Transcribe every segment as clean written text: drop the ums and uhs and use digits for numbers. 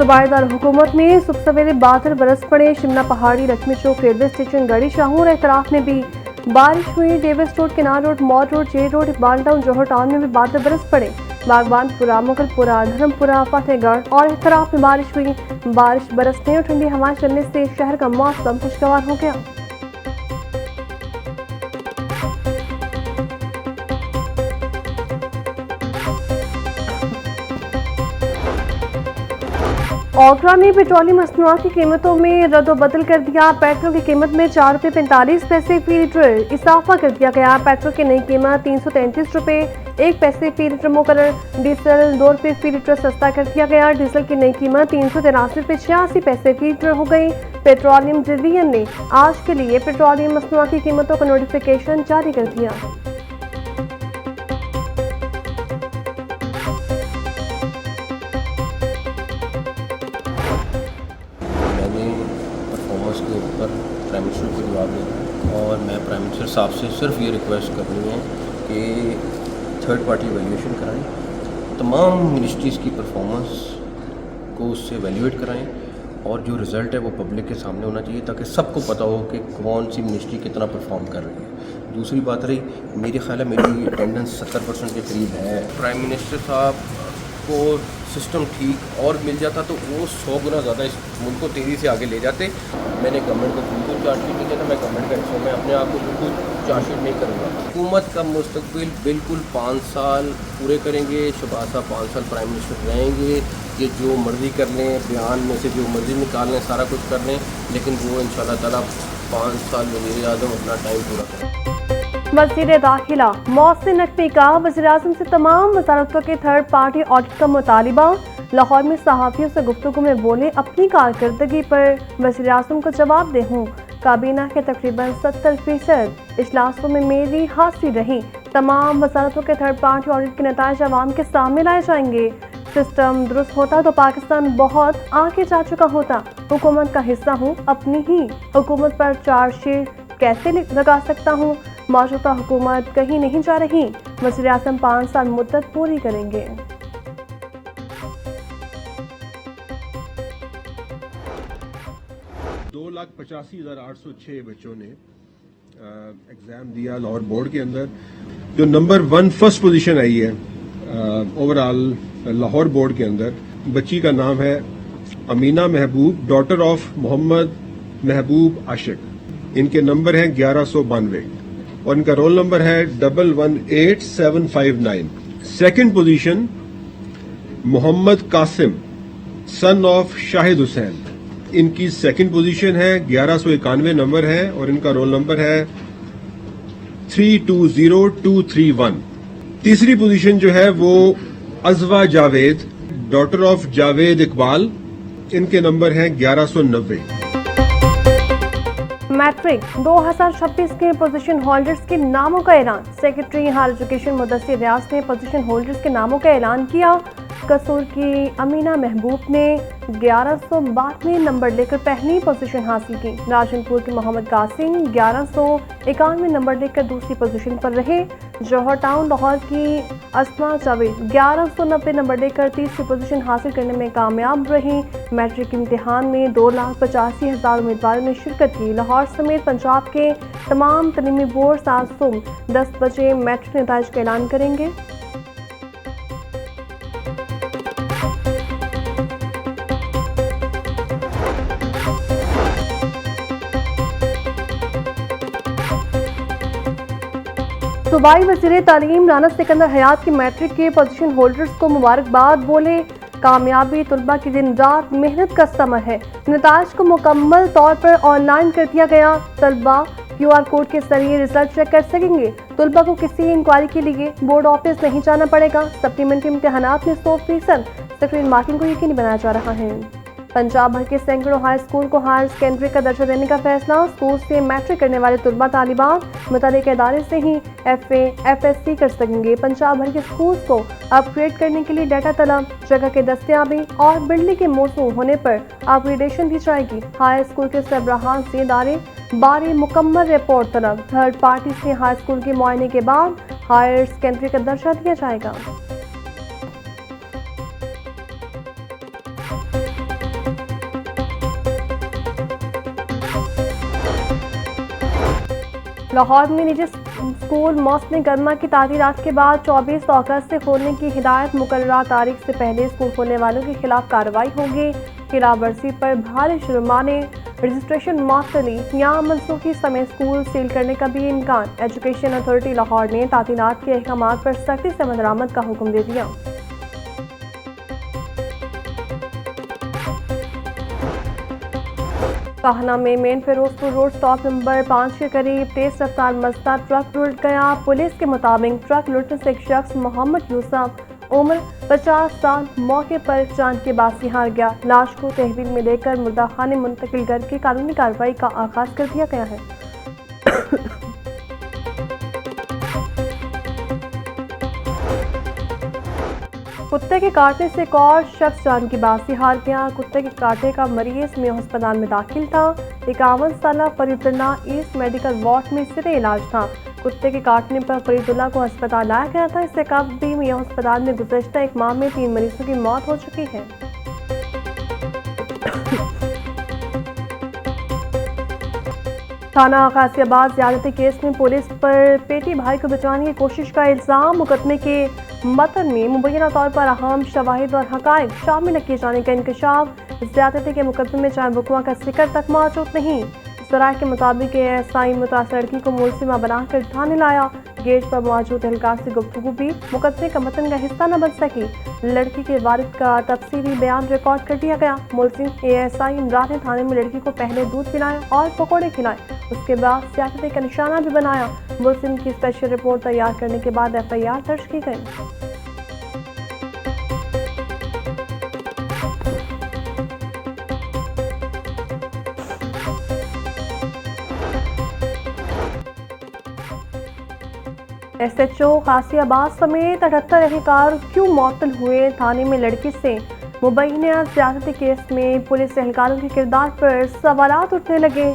मुबाइदार हुकूमत में सुबह सवेरे बादल बरस पड़े। शिमला पहाड़ी, लक्ष्मी चौक, रेलवे स्टेशन, गढ़ी शाहूर एतराफ में भी बारिश हुई। डेविस रोड, किनार रोड, मॉल रोड, जे रोड, इकबाल टाउन, जौहर टाउन में भी बादल बरस पड़े। बागबानपुरा, मुगलपुरा, धर्मपुरा, फतेहगढ़ और एतराफ में बारिश हुई। बारिश बरसने और ठंडी हवाएं चलने से शहर का मौसम खुशगवार हो गया। ओगरा ने पेट्रोलियम मसनूआत की कीमतों में रद्द-ओ-बदल कर दिया। पेट्रोल की कीमत में ₹4.45 फी लीटर इजाफा कर दिया गया। पेट्रोल की नई कीमत ₹333.1 फी लीटर मुकर्रर। डीजल ₹2 फी लीटर सस्ता कर दिया गया। डीजल की नई कीमत ₹383.86 फी लीटर हो गई। पेट्रोलियम डिवीजन ने आज के लिए पेट्रोलियम मसनूआत की कीमतों का नोटिफिकेशन जारी कर दिया। के ऊपर प्राइम मिनिस्टर को जवाब देना है और मैं प्राइम मिनिस्टर साहब से सिर्फ ये रिक्वेस्ट करनी है कि थर्ड पार्टी वैल्यूएशन कराएं, तमाम मिनिस्ट्रीज़ की परफॉर्मेंस को उससे वैल्यूएट कराएं और जो रिज़ल्ट है वो पब्लिक के सामने होना चाहिए ताकि सबको पता हो कि कौन सी मिनिस्ट्री कितना परफॉर्म कर रही है। दूसरी बात रही, मेरे ख्याल है मेरी अटेंडेंस 70% के करीब है। प्राइम मिनिस्टर साहब को सिस्टम ठीक और मिल जाता तो वो 100 गुना ज़्यादा इस मुल्क को तेज़ी से आगे ले जाते। मैंने गवर्नमेंट को बिल्कुल चार्जशीट नहीं किया था, मैं गवर्नमेंट का हिस्सा, मैं अपने आप को बिल्कुल चार्जशीट नहीं करूँगा। हुकूमत का मुस्तकबिल बिल्कुल 5 साल पूरे करेंगे। शहबाज साहब 5 साल प्राइम मिनिस्टर रहेंगे। ये जो मर्ज़ी कर लें, बयान में से जो मर्ज़ी निकाल लें, सारा कुछ कर लें, लेकिन वो इंशाअल्लाह ताला 5 साल वज़ीर-ए-आज़म अपना टाइम पूरा करें। वज़ीर दाखिला मोहसिन नकवी का वज़ीर-ए-आज़म से तमाम वज़ारतों के थर्ड पार्टी ऑडिट का मुतालिबा। लाहौर में सहाफ़ियों से गुफ्तगू में बोले, अपनी कारकर्दगी पर वज़ीर-ए-आज़म को जवाब दे हूँ। काबीना के तकरीबन 70% इजलासों में मेरी हाज़िरी रही। तमाम वज़ारतों के थर्ड पार्टी ऑडिट के नताइज अवाम के सामने लाए जाएंगे। सिस्टम दुरुस्त होता तो पाकिस्तान बहुत आगे जा चुका होता। हुकूमत का हिस्सा हूँ, अपनी ही हुकूमत पर चार्जशीट कैसे लगा सकता हूँ? मौजूदा हुकूमत कहीं नहीं जा रही। वज़ीर-ए-आज़म 5 साल मुद्दत पूरी करेंगे। 2,85,806 बच्चों ने एग्ज़ाम दिया लाहौर बोर्ड के अंदर। जो नंबर 1 फर्स्ट पोजीशन आई है ओवरऑल लाहौर बोर्ड के अंदर, बच्ची का नाम है अमीना महबूब, डॉटर ऑफ मोहम्मद महबूब आशिक। इनके नंबर हैं 1192 और इनका रोल नंबर है 118759। Second position Mohammad Kasim, son of Shahid Hussain. इनकी सेकंड पोजीशन है, 1191 नंबर है और इनका रोल नंबर है 320231। तीसरी पोजीशन जो है वो अजवा जावेद, डॉटर ऑफ जावेद इकबाल। इनके नंबर हैं 1190। मैट्रिक 2026 के पोजीशन होल्डर्स के नामों का ऐलान। सेक्रेटरी हायर एजुकेशन मुदस्सिर रियाज ने पोजीशन होल्डर्स के नामों का ऐलान किया। कसूर की अमीना महबूब ने 1192 नंबर लेकर पहली पोजीशन हासिल की। राजनपुर के मोहम्मद कासिम 1191 नंबर लेकर दूसरी पोजीशन पर रहे। जौहर टाउन लाहौर की अस्मा जावेद 1190 नंबर लेकर तीसरी पोजीशन हासिल करने में कामयाब रही। मैट्रिक इम्तिहान में 2,85,000 उम्मीदवारों ने शिरकत की। लाहौर समेत पंजाब के तमाम तलीमी बोर्ड आज सुबह 10 बजे मैट्रिक नताइज का ऐलान करेंगे। सूबाई वज़ीर तालीम राना सिकंदर हयात की मैट्रिक के पोजीशन होल्डर्स को मुबारकबाद। बोले, कामयाबी तुलबा की दिन रात मेहनत का समर है। नताइज को मुकम्मल तौर पर ऑनलाइन कर दिया गया। तलबा QR कोड के जरिए रिजल्ट चेक कर सकेंगे। तुलबा को किसी इंक्वायरी के लिए बोर्ड ऑफिस नहीं जाना पड़ेगा। सप्लीमेंट्री इम्तिहानात में 100% स्क्रीन मार्किंग को यकीनी बनाया जा रहा है। पंजाब भर के सैकड़ों हाई स्कूल को हायर सेकेंडरी का दर्जा देने का फैसला। स्कूल से मैट्रिक करने वाले तुलबा तालिबात मुतालिका इदारे से ही FA FSC कर सकेंगे। पंजाब भर के स्कूल को अपग्रेड करने के लिए डाटा तलब, जगह के दस्तियाबी और बिजली के मौसू होने पर अपग्रेडेशन दी जाएगी। हाई स्कूल के सरबराहान से इदारे बारे मुकम्मल रिपोर्ट तलब। थर्ड पार्टी से हाई स्कूल के मुआयने के बाद हायर सेकेंडरी का दर्जा दिया जाएगा। लाहौर में निजी स्कूल मौसम गर्मा की तातीरात के बाद 24 अगस्त से खोलने की हिदायत। मुकर्ररा तारीख से पहले स्कूल खोलने वालों के खिलाफ कार्रवाई होगी। खिलाफ वर्जी पर भारी जुर्माने, रजिस्ट्रेशन मुअत्तली या मनसूखी समेत स्कूल सील करने का भी इम्कान। एजुकेशन अथॉरिटी लाहौर ने तातीरात के अहकाम पर सख्ती से अमल दरामद का हुक्म दे दिया। काहना में main Firozpur road stop number 5 के करीब तेज रफ्तार मजदा ट्रक लुट गया। पुलिस के मुताबिक ट्रक लुटने से एक शख्स मोहम्मद यूसुफ उम्र 50 साल मौके पर जान के बासी हार गया। लाश को तहवील में लेकर मुर्दा खाने मुंतकिल करके कानूनी कार्रवाई का आगाज कर दिया गया है। कुत्ते के काटने से एक और शख्स जान की बाजी हार गया। कुत्ते के काटने का मरीज में अस्पताल में दाखिल था। 51 साल फरीदुल्ला ईस्ट मेडिकल वार्ड में सिरे इलाज था। कुत्ते के काटने पर फरीदुल्ला को अस्पताल लाया गया था। इससे कबल भी मियां अस्पताल में गुज़श्ता एक माह में 3 मरीजों की मौत हो चुकी है। थाना गाजियाबाद ज्यादती केस में पुलिस पर पेटी भाई को बचाने की कोशिश का इल्जाम। मुकदमे के मतन में मुबैना तौर पर अहम शवाहिद और हकायक शामिल न किए जाने का इंकशाफ। ज्यादती के मुकदमे में चाहे वक़ुआ का जिक्र तक मौजूद नहीं। सराय के मुताबिक एएसआई मुतासर लड़की को मुलजिमा बनाकर थाने लाया। गेट पर मौजूद एहलकार से गुफ्तगू भी मुकदमे का मतन का हिस्सा न बन सकी। लड़की के वालिद का तफसीली बयान रिकॉर्ड कर दिया गया। मुलजिम एएसआई इमरान ने थाने में लड़की को पहले दूध पिलाया और पकौड़े खिलाए। उसके बाद ज्यादती का निशाना भी बनाया। मुलजिम की स्पेशल रिपोर्ट तैयार करने के बाद FIR दर्ज की गई। SHO गाजियाबाद समेत 78 एहलकार क्यों मुअत्तल हुए। थाने में लड़की से मुबैना ज्यादती केस में पुलिस एहलकारों के किरदार पर सवालात उठने लगे।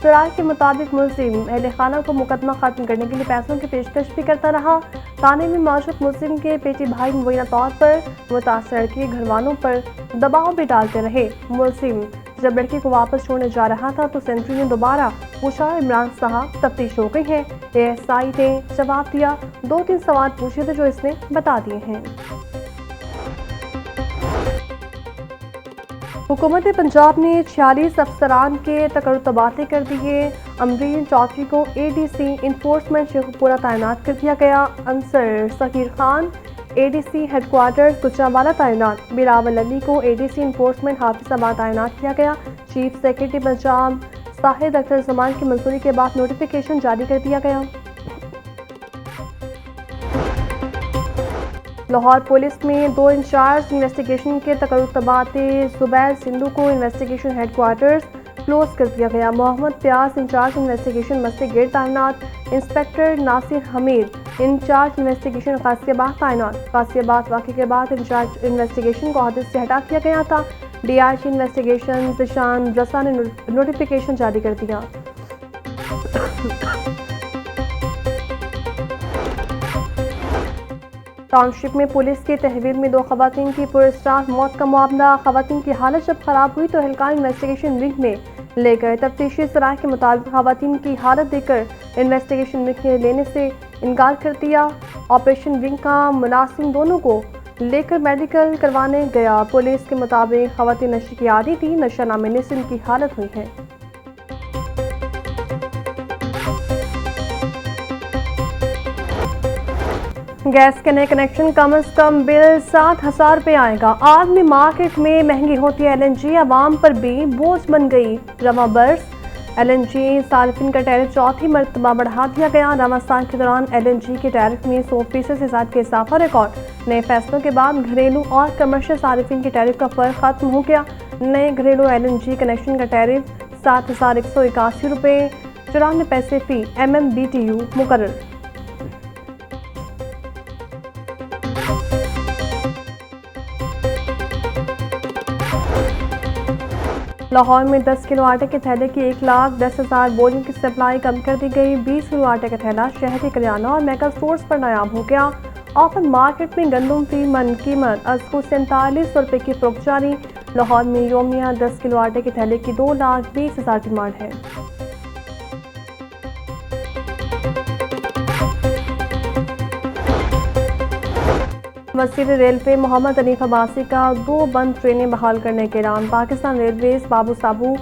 सराय के मुताबिक मुलजिम अहले खाना को मुकदमा खत्म करने के लिए पैसों की पेशकश भी करता रहा। थाने में मौजूद मुलजिम के पेटी भाई मुबैना तौर पर मुतासर लड़की के घरवालों पर दबाव भी डालते रहे। मुलजिम जब लड़की को वापस छोड़ने जा रहा था तो सेंट्री ने दोबारा पूछा, इमरान साहब तफ्तीश हो गई है। ASI ने जवाब दिया, 2-3 सवाल पूछे थे जो इसने बता दिए हैं। हुकूमत पंजाब ने 46 अफसरान के तकर्रुर तबादले कर दिए। अमरीन चौधरी को ADC इन्फोर्समेंट शेखुपुरा तैनात कर दिया गया। अंसर सकीर खान ADC हेडक्वार्टर्स गुजरांवाला तैनात। बिलावल अली को ADC इन्फोर्समेंट हाफिजाबाद तैनात किया गया। चीफ सेक्रेटरी पंजाब साहिद अख्तर जमान की मंजूरी के बाद नोटिफिकेशन जारी कर दिया गया। लाहौर पुलिस में 2 इंचार्ज इन्वेस्टिगेशन के तकर्रुर तबादले। जुबैर सिंधु को इन्वेस्टिगेशन हेडक्वार्टर्स क्लोज कर दिया गया। मोहम्मद प्यास इंचार्ज इन्वेस्टिगेशन मस्जिद गेट तैनात। Inspector Nasir Hameed incharge investigation Ghaziabad तैनात। गाजियाबाद वाक़े के बाद इंचार्ज इन्वेस्टिगेशन को अहदे से हटा दिया गया था। DIG इन्वेस्टिगेशन जिशान रसा ने नोटिफिकेशन जारी कर दिया। टाउनशिप में पुलिस की तहवील में 2 खवातीन की पुरस्टार मौत का मामला। खवातीन की हालत जब खराब हुई तो एहलकार इन्वेस्टिगेशन विंग में ले गए। तफ्तीशी सराय के मुताबिक खवातीन की हालत देखकर इन्वेस्टिगेशन विंग ने लेने से इनकार कर दिया। ऑपरेशन विंग का मुलाजिम दोनों को लेकर मेडिकल करवाने गया। पुलिस के मुताबिक खवातीन नशे की आदी थी। नशा न मिलने से इनकी हालत हुई है। गैस के नए कनेक्शन कम से कम बिल 7,000 रुपये आएगा। आदमी मार्केट में महंगी होती है LNG, आवाम पर भी बोझ बन गई। रवा बर्स LNG सार्फिन का टैरिफ 4थी मरतबा बढ़ा दिया गया। रमजान के दौरान LNG के टैरिफ में 100% से ज़्यादा का इजाफा रिकॉर्ड। नए फैसलों के बाद घरेलू और कमर्शियल सार्फिन के टैरिफ का फ़र्क खत्म हो गया। नए घरेलू LNG कनेक्शन का टैरिफ 7,181 रुपये 94 पैसे फ़ी MMBTU मुकर्रर। लाहौर में 10 किलो आटे के थैले की 1,10,000 बोरियों की सप्लाई कम कर दी गई। 20 किलो आटे का थैला शहरी करियाना और मेगा स्टोर्स पर नायाब हो गया। ओपन मार्केट में गंदम फी मन कीमत 47 रुपये की फरोख्त जारी। लाहौर में योमिया 10 किलो आटे के थैले की 2,20,000 डिमांड है। वज़ीर रेलवे मोहम्मद हनीफ अब्बासी का 2 बंद ट्रेनें बहाल करने के ऐलान। पाकिस्तान रेलवेज बाबू साबू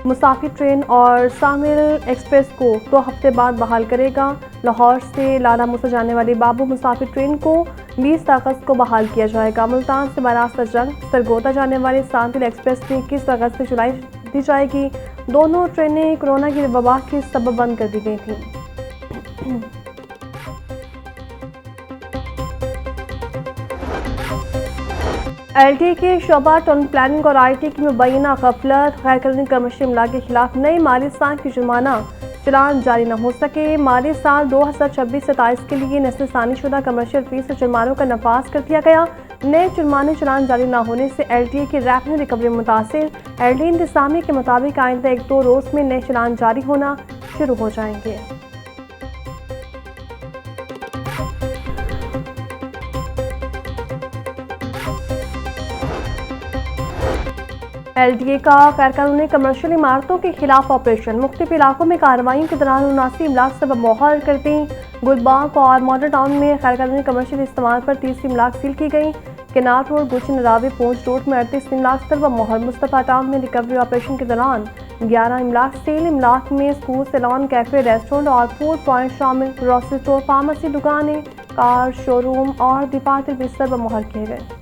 मुसाफिर ट्रेन और शामिल एक्सप्रेस को 2 हफ्ते बाद बहाल करेगा। लाहौर से लाला मूसा जाने वाली बाबू मुसाफिर ट्रेन को 20 अगस्त को बहाल किया जाएगा। मुल्तान से बारास्ता जंग सरगोदा जाने वाली शामिल एक्सप्रेस भी 21 अगस्त से चलाई दी जाएगी। दोनों ट्रेनें कोरोना की वबा के सबब बंद कर दी गई थीं। LTA के शोबा टाउन प्लानिंग और IT की मुबैना गफलत गैर कानूनी कमर्शियल इमला के खिलाफ नई माली साल की जुर्माना चलान जारी न हो सके। माली साल 2026-27 के लिए नस्ल शुदा कमर्शियल फीस जुर्मानों का नफाज कर दिया गया। नए जुर्माने चलान जारी न होने से LTA की रेवन्यू रिकवरी मुतासिर। LTA इंतजामी के मुताबिक आइंदा 1-2 रोज में नए चलान जारी होना शुरू हो जाएंगे। LTA का गैर कानूनी कमर्शियल इमारतों के खिलाफ ऑपरेशन। मुख्तलिफ इलाकों में कार्रवाई के दौरान 79 इमलाक सब मोहर कर दी। गुलबाग और मॉडल टाउन में गैर कानूनी कमर्शियल इस्तेमाल पर 30 इमलाक सील की गई। केनार रोड, गुलशन नरावे, पोंच रोड में 38 इमलाक सब मोहर। मुस्तफा टाउन में रिकवरी ऑपरेशन के दौरान 11 इमलाक सील। इमलाक में स्कूल, सैलून, कैफे, रेस्टोरेंट और फूड पॉइंट शामिल। ग्रोसरी स्टोर, फार्मेसी दुकानें, कार शोरूम और दफातर भी सब मोहर किए गए।